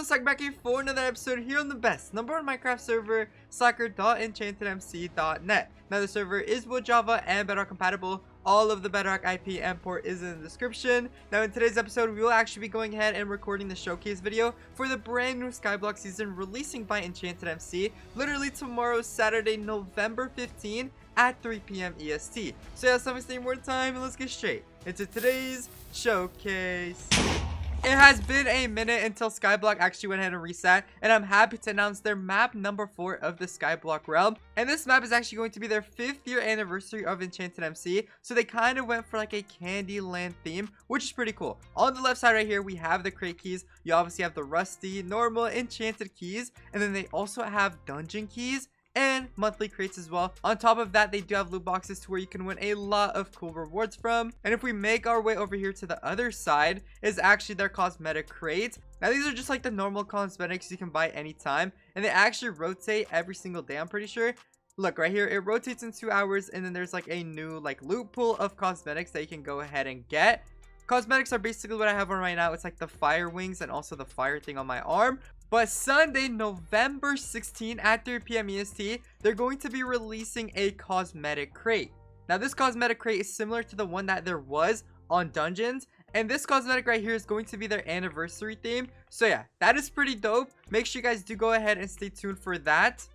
everyone, back here for another episode here on the best #1 Minecraft server, slacker.enchantedmc.net. Now the server is both Java and Bedrock compatible. All of the Bedrock IP and port is in the description. Now in today's episode, we will actually be going ahead and recording the showcase video for the brand new Skyblock season releasing by EnchantedMC literally tomorrow, Saturday, November 15 at 3 p.m. EST. So yeah, let's not waste any more time and let's get straight into today's showcase. It has been a minute until Skyblock actually went ahead and reset, and I'm happy to announce their map number 4 of the Skyblock realm. And this map is actually going to be their 5th year anniversary of EnchantedMC, so they kind of went for like a Candyland theme, which is pretty cool. On the left side right here, we have the crate keys. You obviously have the rusty, normal, enchanted keys, and then they also have dungeon keys and monthly crates as well. On top of that, they do have loot boxes to where you can win a lot of cool rewards from. And if we make our way over here to the other side, is actually their cosmetic crate. Now these are just like the normal cosmetics you can buy anytime, and they actually rotate every single day, I'm pretty sure. Look right here, it rotates in 2 hours, and then there's like a new like loot pool of cosmetics that you can go ahead and get. Cosmetics are basically what I have on right now. It's like the fire wings and also the fire thing on my arm. But Sunday, November 16 at 3 p.m. EST, they're going to be releasing a cosmetic crate. Now, this cosmetic crate is similar to the one that there was on Dungeons. And this cosmetic right here is going to be their anniversary theme. So yeah, that is pretty dope. Make sure you guys do go ahead and stay tuned for that.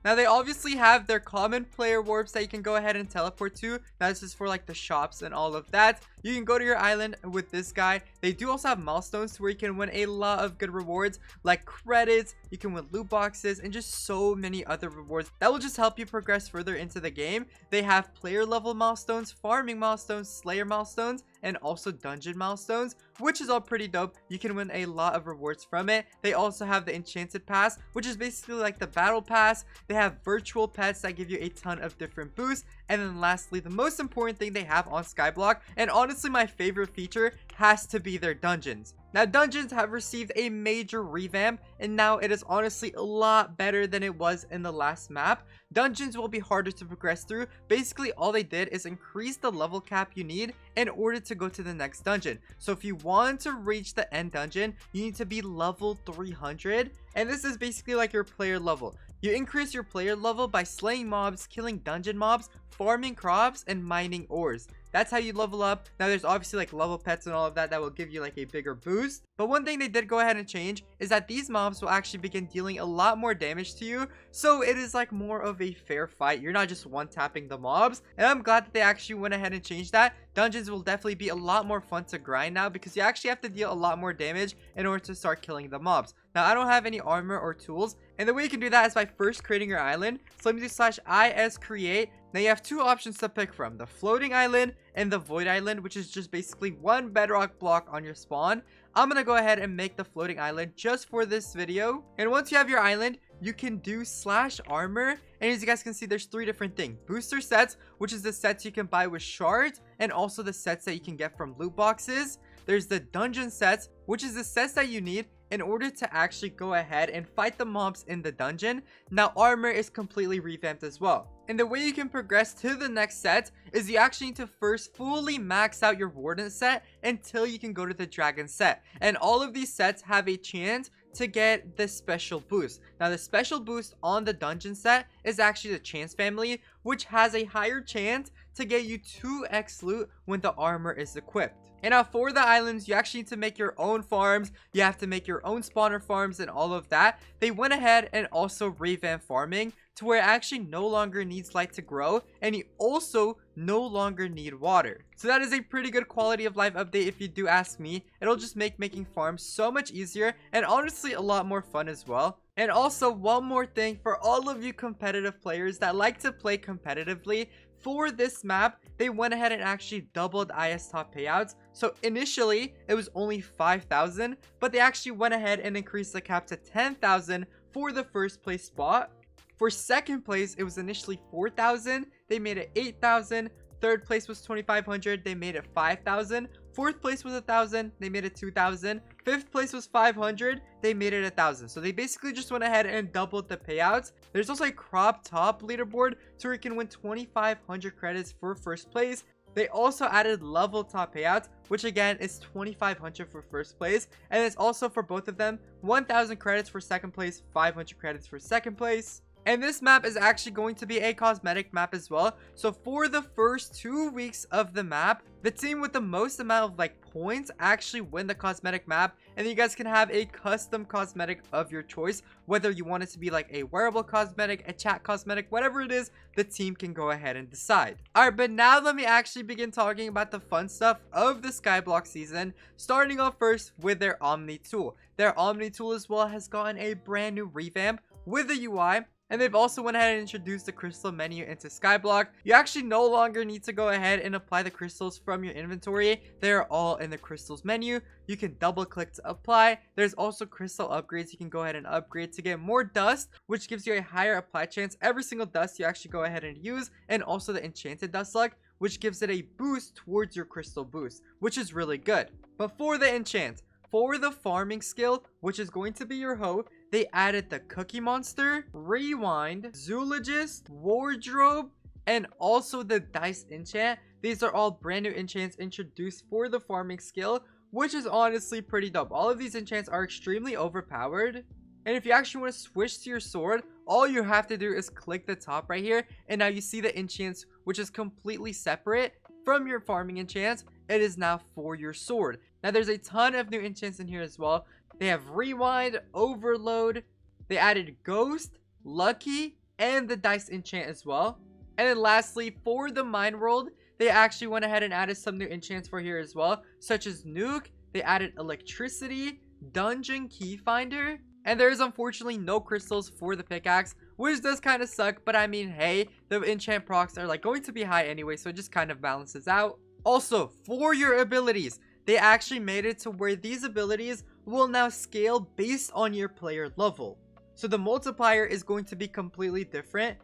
Now, they obviously have their common player warps that you can go ahead and teleport to. Now, this is for like the shops and all of that. You can go to your island with this guy. They do also have milestones where you can win a lot of good rewards like credits. You can win loot boxes and just so many other rewards that will just help you progress further into the game. They have player level milestones, farming milestones, slayer milestones, and also dungeon milestones, which is all pretty dope. You can win a lot of rewards from it. They also have the enchanted pass, which is basically like the battle pass. They have virtual pets that give you a ton of different boosts. And then lastly, the most important thing they have on Skyblock, and honestly my favorite feature, has to be their dungeons. Now, dungeons have received a major revamp, and now it is honestly a lot better than it was in the last map. Dungeons will be harder to progress through. Basically, all they did is increase the level cap you need in order to go to the next dungeon. So if you want to reach the end dungeon, you need to be level 300, and this is basically like your player level. You increase your player level by slaying mobs, killing dungeon mobs, farming crops, and mining ores. That's how you level up. Now, there's obviously like level pets and all of that will give you like a bigger boost. But one thing they did go ahead and change is that these mobs will actually begin dealing a lot more damage to you. So it is like more of a fair fight. You're not just one-tapping the mobs. And I'm glad that they actually went ahead and changed that. Dungeons will definitely be a lot more fun to grind now because you actually have to deal a lot more damage in order to start killing the mobs. Now, I don't have any armor or tools, and the way you can do that is by first creating your island. So let me do /is_create. Now you have two options to pick from: the floating island and the void island, which is just basically one bedrock block on your spawn. I'm gonna go ahead and make the floating island just for this video. And once you have your island, you can do /armor, and as you guys can see, there's 3 different things: booster sets, which is the sets you can buy with shards, and also the sets that you can get from loot boxes. There's the dungeon sets, which is the sets that you need in order to actually go ahead and fight the mobs in the dungeon. Now, armor is completely revamped as well. And the way you can progress to the next set is you actually need to first fully max out your warden set until you can go to the dragon set. And all of these sets have a chance to get the special boost. Now, the special boost on the dungeon set is actually the chance family, which has a higher chance to get you 2x loot when the armor is equipped. And now for the islands, you actually need to make your own farms. You have to make your own spawner farms and all of that. They went ahead and also revamped farming to where it actually no longer needs light to grow, and you also no longer need water. So that is a pretty good quality of life update if you do ask me. It'll just make making farms so much easier and honestly a lot more fun as well. And also, one more thing for all of you competitive players that like to play competitively, for this map, they went ahead and actually doubled IS top payouts. So initially, it was only 5,000, but they actually went ahead and increased the cap to 10,000 for the first place spot. For second place, it was initially 4,000. They made it 8,000. Third place was 2,500. They made it 5,000. Fourth place was 1,000. They made it 2,000. Fifth place was 500. They made it 1,000. So they basically just went ahead and doubled the payouts. There's also a crop top leaderboard so you can win 2,500 credits for first place. They also added level top payouts, which again is 2,500 for first place, and it's also for both of them 1,000 credits for second place, 500 credits for second place. And this map is actually going to be a cosmetic map as well. So for the first 2 weeks of the map, the team with the most amount of like points actually win the cosmetic map. And you guys can have a custom cosmetic of your choice. Whether you want it to be like a wearable cosmetic, a chat cosmetic, whatever it is, the team can go ahead and decide. Alright, but now let me actually begin talking about the fun stuff of the Skyblock season. Starting off first with their Omni tool. Their Omni tool as well has gotten a brand new revamp with the UI. And they've also went ahead and introduced the crystal menu into Skyblock. You actually no longer need to go ahead and apply the crystals from your inventory. They are all in the crystals menu. You can double click to apply. There's also crystal upgrades you can go ahead and upgrade to get more dust, which gives you a higher apply chance every single dust you actually go ahead and use. And also the enchanted dust luck, which gives it a boost towards your crystal boost, which is really good. But for the enchant, for the farming skill, which is going to be your hoe, they added the Cookie Monster, Rewind, Zoologist, Wardrobe, and also the Dice Enchant. These are all brand new enchants introduced for the farming skill, which is honestly pretty dope. All of these enchants are extremely overpowered. And if you actually want to switch to your sword, all you have to do is click the top right here. And now you see the enchants, which is completely separate from your farming enchants. It is now for your sword. Now there's a ton of new enchants in here as well. They have Rewind, Overload, they added Ghost, Lucky, and the Dice Enchant as well. And then lastly, for the Mine World, they actually went ahead and added some new enchants for here as well, such as Nuke, they added Electricity, Dungeon Key Finder, and there is unfortunately no crystals for the pickaxe, which does kind of suck, but I mean, hey, the enchant procs are like going to be high anyway, so it just kind of balances out. Also, for your abilities, they actually made it to where these abilities will now scale based on your player level. So the multiplier is going to be completely different.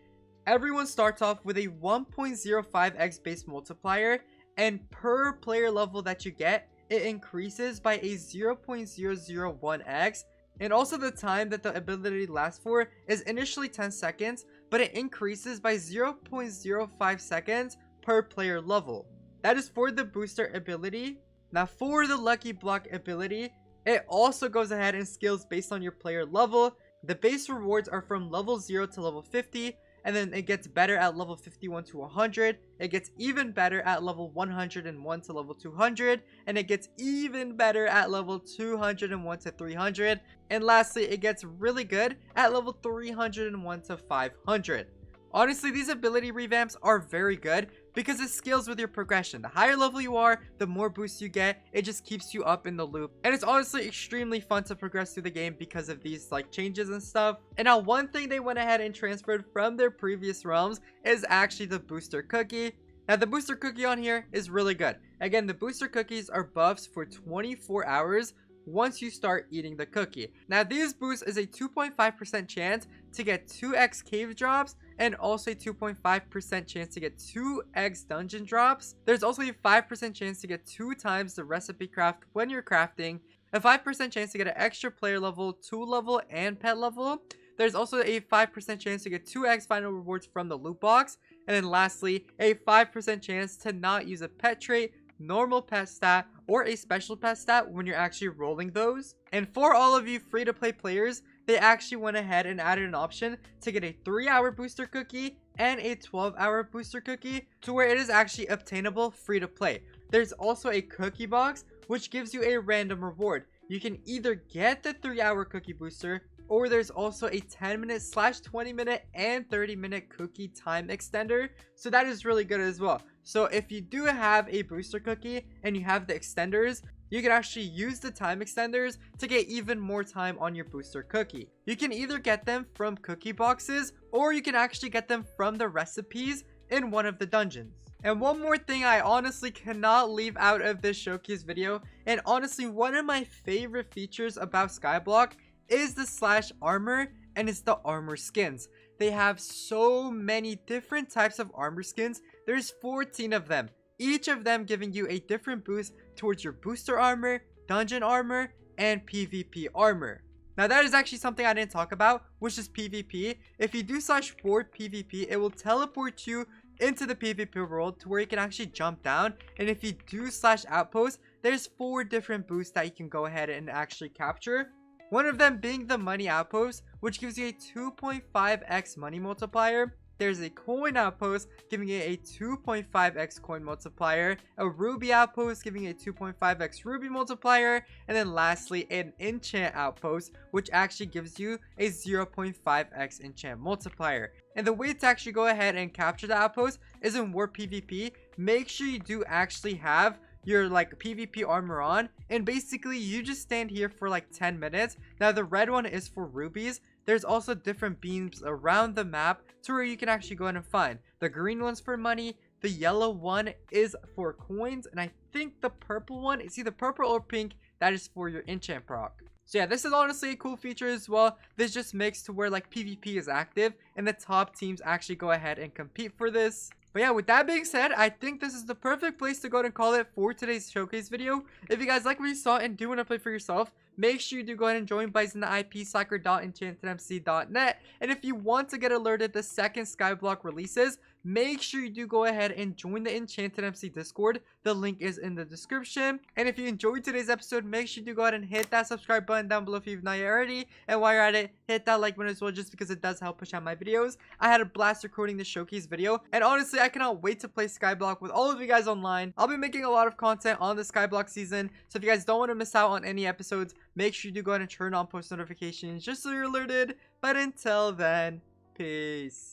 Everyone starts off with a 1.05x base multiplier, and per player level that you get, it increases by a 0.001x. And also the time that the ability lasts for is initially 10 seconds, but it increases by 0.05 seconds per player level. That is for the booster ability. Now for the lucky block ability, it also goes ahead and scales based on your player level. The base rewards are from level 0 to level 50, and then it gets better at level 51 to 100. It gets even better at level 101 to level 200, and it gets even better at level 201 to 300. And lastly, it gets really good at level 301 to 500. Honestly, these ability revamps are very good because it scales with your progression. The higher level you are, the more boosts you get. It just keeps you up in the loop. And it's honestly extremely fun to progress through the game because of these like changes and stuff. And now one thing they went ahead and transferred from their previous realms is actually the booster cookie. Now the booster cookie on here is really good. Again, the booster cookies are buffs for 24 hours once you start eating the cookie. Now these boosts is a 2.5% chance to get 2x cave drops, and also a 2.5% chance to get 2x dungeon drops. There's also a 5% chance to get 2 times the recipe craft when you're crafting, a 5% chance to get an extra player level, tool level, and pet level. There's also a 5% chance to get 2x final rewards from the loot box, and then lastly, a 5% chance to not use a pet trait, normal pet stat, or a special pet stat when you're actually rolling those. And for all of you free-to-play players, they actually went ahead and added an option to get a 3-hour booster cookie and a 12-hour booster cookie to where it is actually obtainable free to play. There's also a cookie box which gives you a random reward. You can either get the 3-hour cookie booster, or there's also a 10-minute / 20-minute and 30-minute cookie time extender. So that is really good as well. So if you do have a booster cookie and you have the extenders, you can actually use the time extenders to get even more time on your booster cookie. You can either get them from cookie boxes, or you can actually get them from the recipes in one of the dungeons. And one more thing I honestly cannot leave out of this showcase video, and honestly one of my favorite features about Skyblock is the slash armor, and it's the armor skins. They have so many different types of armor skins. There's 14 of them, each of them giving you a different boost towards your booster armor, dungeon armor, and PvP armor. Now that is actually something I didn't talk about, which is PvP. If you do /board PvP, it will teleport you into the PvP world to where you can actually jump down. And if you do slash outpost, there's 4 different boosts that you can go ahead and actually capture. One of them being the money outpost, which gives you a 2.5x money multiplier. There's a coin outpost giving you a 2.5x coin multiplier, a ruby outpost giving you a 2.5x ruby multiplier, and then lastly an enchant outpost, which actually gives you a 0.5x enchant multiplier. And the way to actually go ahead and capture the outpost is in war PvP. Make sure you do actually have your like PvP armor on, and basically you just stand here for like 10 minutes. Now the red one is for rubies. There's also different beams around the map to where you can actually go ahead and find. The green one's for money, the yellow one is for coins, and I think the purple one is either purple or pink, that is for your enchant proc. So yeah, this is honestly a cool feature as well. This just makes to where like PvP is active and the top teams actually go ahead and compete for this. But yeah, with that being said, I think this is the perfect place to go ahead and call it for today's showcase video. If you guys like what you saw and do want to play for yourself, make sure you do go ahead and join by using the IP soccer.enchantedmc.net. And if you want to get alerted the second Skyblock releases, make sure you do go ahead and join the EnchantedMC Discord. The link is in the description. And if you enjoyed today's episode, make sure you do go ahead and hit that subscribe button down below if you've not yet already. And while you're at it, hit that like button as well, just because it does help push out my videos. I had a blast recording the showcase video, and honestly, I cannot wait to play Skyblock with all of you guys online. I'll be making a lot of content on the Skyblock season, so if you guys don't want to miss out on any episodes, make sure you do go ahead and turn on post notifications just so you're alerted. But until then, peace.